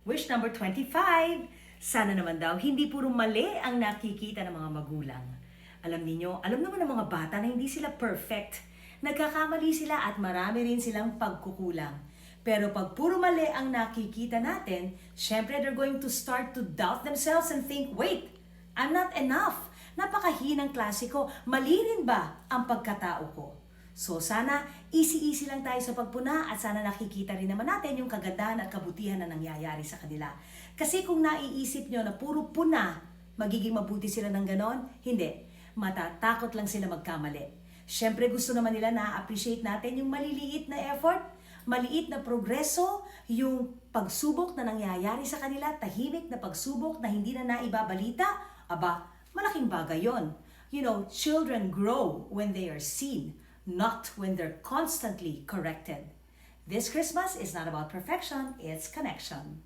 Wish number 25. Sana naman daw, hindi puro mali ang nakikita ng mga magulang. Alam naman ng mga bata na hindi sila perfect. Nagkakamali sila at marami rin silang pagkukulang. Pero pag puro mali ang nakikita natin, syempre they're going to start to doubt themselves and think, wait, I'm not enough. Napakahinang klase ko. Mali rin ba ang pagkatao ko? So sana easy-easy lang tayo sa pagpuna at sana nakikita rin naman natin yung kagandahan at kabutihan na nangyayari sa kanila. Kasi kung naiisip nyo na puro puna, magiging mabuti sila ng ganon, hindi. Matatakot lang sila magkamali. Siyempre gusto naman nila na-appreciate natin yung maliliit na effort, maliit na progreso, yung pagsubok na nangyayari sa kanila, tahimik na pagsubok na hindi na naibabalita, aba, malaking bagay yon. You know, children grow when they are seen, not when they're constantly corrected. This Christmas is not about perfection, it's connection.